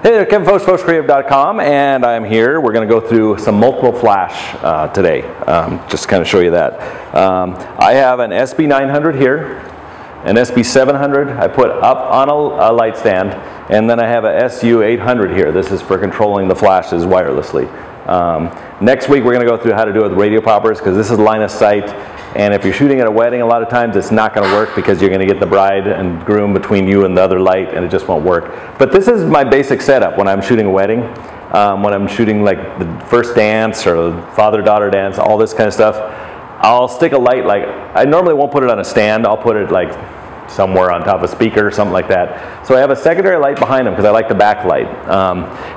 Hey there, Kevin Focht, fochtcreative.com, and I'm here. We're going to go through some multiple flash today, just kind of show you that. I have an SB900 here, an SB700 I put up on a light stand, and then I have a SU800 here. This is for controlling the flashes wirelessly. Next week we're going to go through how to do it with radio poppers, because this is line of sight. And if you're shooting at a wedding, a lot of times it's not going to work because you're going to get the bride and groom between you and the other light, and it just won't work. But this is my basic setup when I'm shooting a wedding, when I'm shooting like the first dance or the father-daughter dance, all this kind of stuff. I'll stick a light, like I normally won't put it on a stand. I'll put it like somewhere on top of a speaker or something like that. So I have a secondary light behind them because I like the backlight.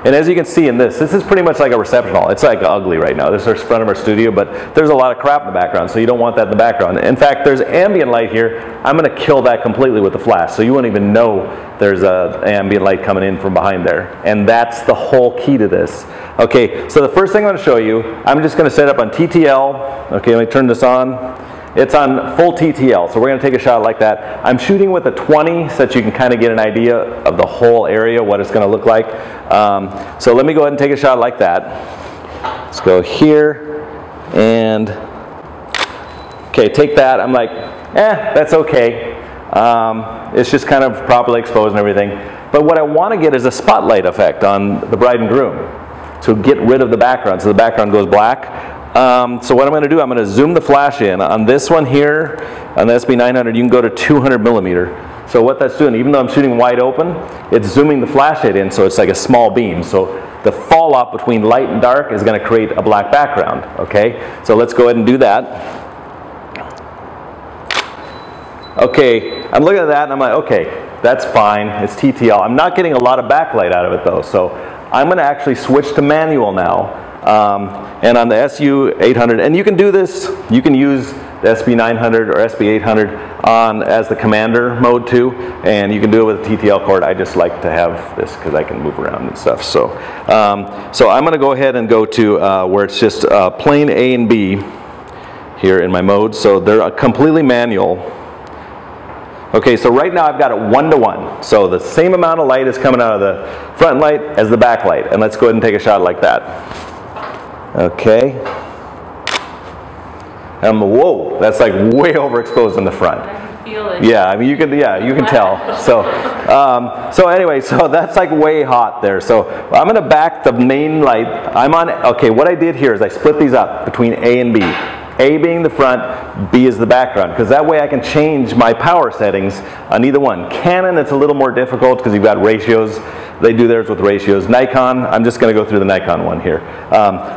And as you can see in this is pretty much like a reception hall. It's like ugly right now. This is the front of our studio, but there's a lot of crap in the background, so you don't want that in the background. In fact, there's ambient light here. I'm going to kill that completely with the flash, so you won't even know there's an ambient light coming in from behind there. And that's the whole key to this. Okay, so the first thing I'm going to show you, I'm just going to set up on TTL. Okay, let me turn this on. It's on full TTL, so we're going to take a shot like that. I'm shooting with a 20 so that you can kind of get an idea of the whole area, what it's going to look like. So let me go ahead and take a shot like that. Let's go here, and okay, take that. I'm like, that's okay. It's just kind of properly exposed and everything. But what I want to get is a spotlight effect on the bride and groom to get rid of the background, so the background goes black. So what I'm going to do, I'm going to zoom the flash in. On this one here, on the SB900, you can go to 200 millimeter. So what that's doing, even though I'm shooting wide open, it's zooming the flash head in, so it's like a small beam. So the fall off between light and dark is going to create a black background. Okay, so let's go ahead and do that. Okay, I'm looking at that and I'm like, okay, that's fine. It's TTL. I'm not getting a lot of backlight out of it though, so I'm going to actually switch to manual now. And on the SU800, and you can do this, you can use the SB900 or SB800 on as the commander mode too, and you can do it with a TTL cord. I just like to have this because I can move around and stuff. So, so I'm going to go ahead and go to where it's just plain A and B here in my mode. So they're completely manual. Okay, so right now I've got it 1-to-1. So the same amount of light is coming out of the front light as the back light. And let's go ahead and take a shot like that. Okay. Whoa, that's like way overexposed in the front. I can feel it. Yeah, I mean you can tell. So, so anyway, so that's like way hot there. So I'm going to back the main light. I'm on. Okay, what I did here is I split these up between A and B. A being the front, B is the background, because that way I can change my power settings on either one. Canon, it's a little more difficult because you've got ratios. They do theirs with ratios. Nikon, I'm just going to go through the Nikon one here.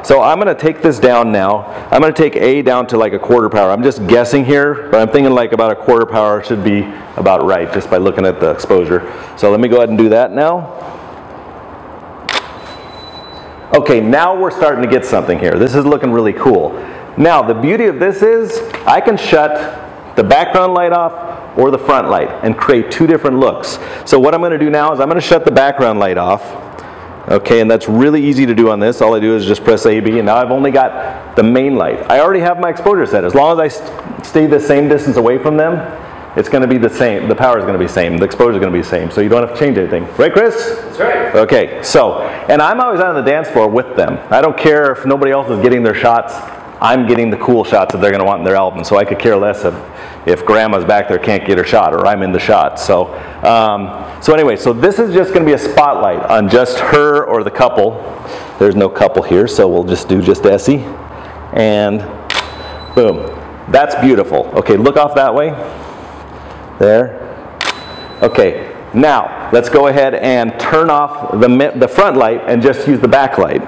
So I'm going to take this down now. I'm going to take A down to like a quarter power. I'm just guessing here, but I'm thinking like about a quarter power should be about right just by looking at the exposure. So let me go ahead and do that now. Okay, now we're starting to get something here. This is looking really cool. Now, the beauty of this is I can shut the background light off or the front light and create two different looks. So what I'm going to do now is I'm going to shut the background light off. Okay, and that's really easy to do on this. All I do is just press AB, and now I've only got the main light. I already have my exposure set. As long as I stay the same distance away from them, it's going to be the same. The power is going to be the same. The exposure is going to be the same. So you don't have to change anything. Right, Chris? That's right. Okay, so, and I'm always on the dance floor with them. I don't care if nobody else is getting their shots. I'm getting the cool shots that they're going to want in their album, so I could care less if grandma's back there can't get her shot or I'm in the shot. So, so anyway, so this is just going to be a spotlight on just her or the couple. There's no couple here, so we'll just do just Essie, and boom. That's beautiful. Okay, look off that way. There. Okay, now let's go ahead and turn off the front light and just use the back light.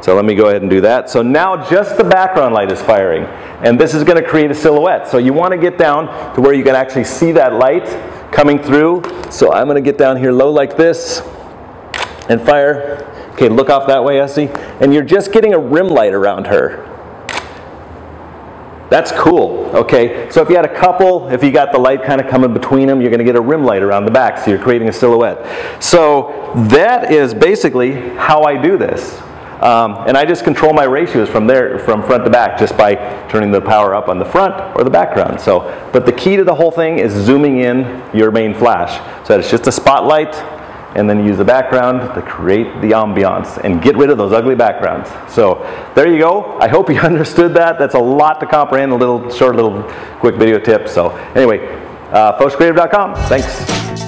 So let me go ahead and do that. So now just the background light is firing. And this is going to create a silhouette. So you want to get down to where you can actually see that light coming through. So I'm going to get down here low like this and fire. Okay, look off that way, Essie. And you're just getting a rim light around her. That's cool. Okay, so if you had a couple, if you got the light kind of coming between them, you're going to get a rim light around the back. So you're creating a silhouette. So that is basically how I do this. And I just control my ratios from front to back, just by turning the power up on the front or the background. So, but the key to the whole thing is zooming in your main flash. So it's just a spotlight and then use the background to create the ambiance and get rid of those ugly backgrounds. So there you go. I hope you understood that. That's a lot to comprehend, a little short, quick video tip. So anyway, fochtcreative.com. Thanks.